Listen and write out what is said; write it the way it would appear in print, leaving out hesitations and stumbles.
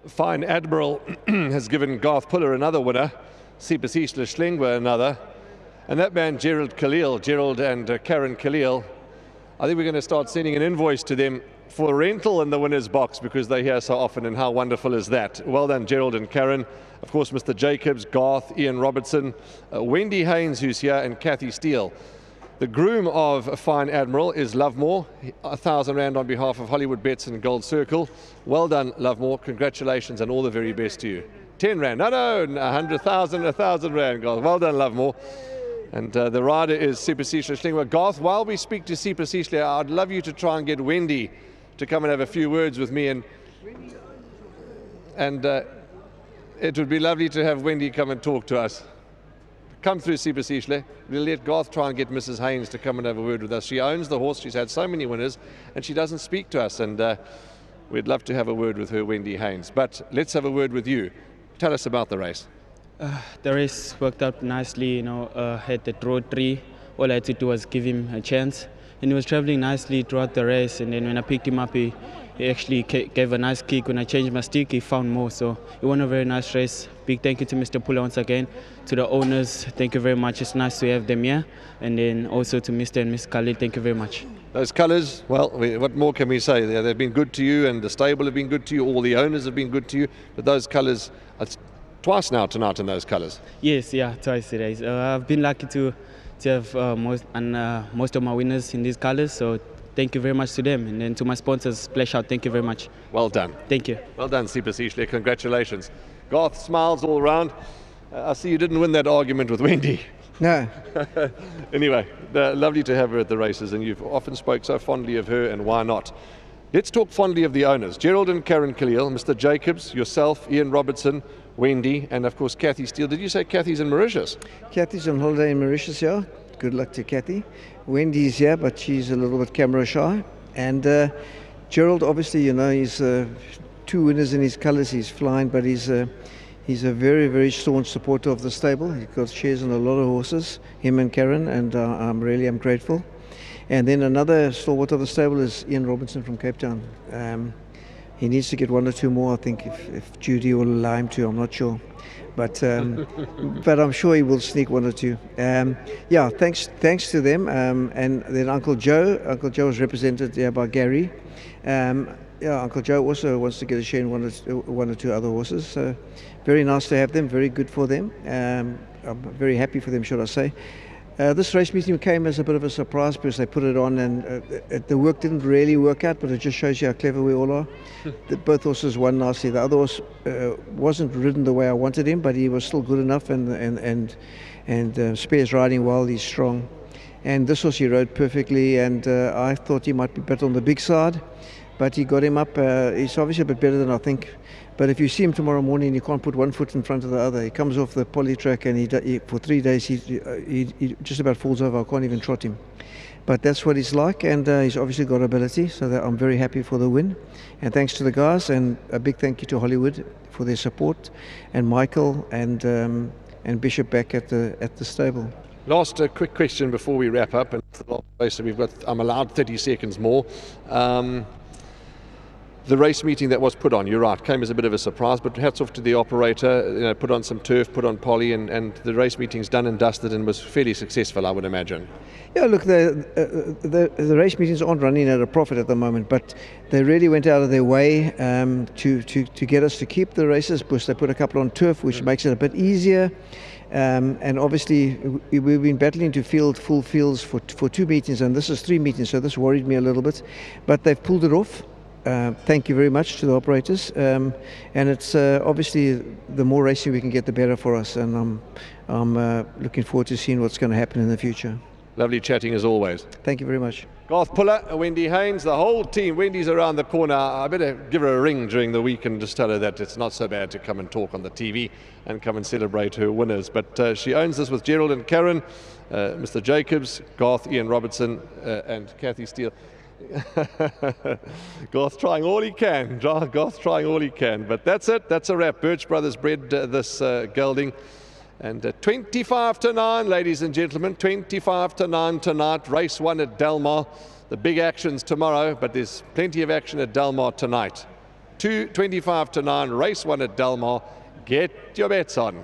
Fine Admiral has given Garth Puller another winner, Sipasishle Schlingwa another, and that man Gerald and Karen Khalil, I think we're going to start sending an invoice to them for rental in the winner's box because they're here so often, and how wonderful is that? Well done, Gerald and Karen. Of course, Mr. Jacobs, Garth, Ian Robertson, Wendy Haynes, who's here, and Kathy Steele. The groom of Fine Admiral is Lovemore, 1,000 Rand on behalf of Hollywoodbets and Gold Circle. Well done, Lovemore. Congratulations and all the very best to you. 10 Rand, no, 100,000, 1,000 Rand, Garth. Well done, Lovemore. And the rider is Sipasishle Schlingwa. Garth, while we speak to Sipasishle, I'd love you to try and get Wendy to come and have a few words with me. And it would be lovely to have Wendy come and talk to us. Come through, Sipasishle. We'll let Garth try and get Mrs. Haynes to come and have a word with us. She owns the horse. She's had so many winners, and she doesn't speak to us. And we'd love to have a word with her, Wendy Haynes. But let's have a word with you. Tell us about the race. The race worked out nicely. Had the draw 3. All I had to do was give him a chance, and he was traveling nicely throughout the race. And then when I picked him up, he actually gave a nice kick. When I changed my stick, he found more. So he won a very nice race. Big thank you to Mr. Puller once again. To the owners, thank you very much. It's nice to have them here. And then also to Mr. and Miss Khalil, thank you very much. Those colours, well, what more can we say? They've been good to you, and the stable have been good to you. All the owners have been good to you. But those colours, it's twice now tonight in those colours. Yes, yeah, twice today. I've been lucky to have most of my winners in these colours. So thank you very much to them. And then to my sponsors, Splash Out, thank you very much. Well done. Thank you. Well done, Sipasishle. Congratulations. Garth smiles all around. I see you didn't win that argument with Wendy. No. Anyway, lovely to have her at the races, and you've often spoke so fondly of her, and why not? Let's talk fondly of the owners. Gerald and Karen Khalil, Mr. Jacobs, yourself, Ian Robertson, Wendy, and of course Kathy Steele. Did you say Kathy's in Mauritius? Kathy's on holiday in Mauritius, yeah. Good luck to Kathy. Wendy's here, but she's a little bit camera shy. And Gerald, obviously, he's 2 winners in his colours. He's flying, but he's a very, very staunch supporter of the stable. He's got shares in a lot of horses, him and Karen, and I'm grateful. And then another stalwart of the stable is Ian Robinson from Cape Town. He needs to get 1 or 2 more, I think, if Judy will allow him to. I'm not sure. But I'm sure he will sneak 1 or 2. Yeah, thanks to them. And then Uncle Joe. Uncle Joe is represented here by Gary. Yeah, Uncle Joe also wants to get a share in 1 or 2 other horses. So very nice to have them, very good for them. I'm very happy for them, should I say. This race meeting came as a bit of a surprise because they put it on, and the work didn't really work out, but it just shows you how clever we all are. Both horses won nicely. The other horse wasn't ridden the way I wanted him, but he was still good enough, and Spear's riding well, he's strong. And this horse he rode perfectly, and I thought he might be better on the big side, but he got him up. He's obviously a bit better than I think. But if you see him tomorrow morning, you can't put 1 foot in front of the other. He comes off the poly track, and he for 3 days he just about falls over. I can't even trot him. But that's what he's like, and he's obviously got ability. So I'm very happy for the win, and thanks to the guys, and a big thank you to Hollywood for their support, and Michael and Bishop back at the stable. Last quick question before we wrap up, and the last race, so I'm allowed 30 seconds more. The race meeting that was put on, you're right, came as a bit of a surprise, but hats off to the operator. Put on some turf, put on poly, and the race meeting's done and dusted and was fairly successful, I would imagine. Yeah, look, the race meetings aren't running at a profit at the moment, but they really went out of their way to get us to keep the races, because they put a couple on turf, which makes it a bit easier. And obviously we've been battling to field full fields for 2 meetings, and this is 3 meetings, so this worried me a little bit, but they've pulled it off. Thank you very much to the operators, and it's obviously the more racing we can get, the better for us, and I'm looking forward to seeing what's going to happen in the future. Lovely chatting as always. Thank you very much. Garth Puller, Wendy Haynes, the whole team. Wendy's around the corner. I better give her a ring during the week and just tell her that it's not so bad to come and talk on the TV and come and celebrate her winners. But she owns this with Gerald and Karen, Mr. Jacobs, Garth, Ian Robertson, and Kathy Steele. Garth trying all he can. Garth trying all he can. But that's it. That's a wrap. Birch Brothers bred this gelding. And 25 to 9, ladies and gentlemen. 25 to 9 tonight. Race 1 at Delmar. The big action's tomorrow, but there's plenty of action at Delmar tonight. 2.25 to 9, race 1 at Delmar. Get your bets on.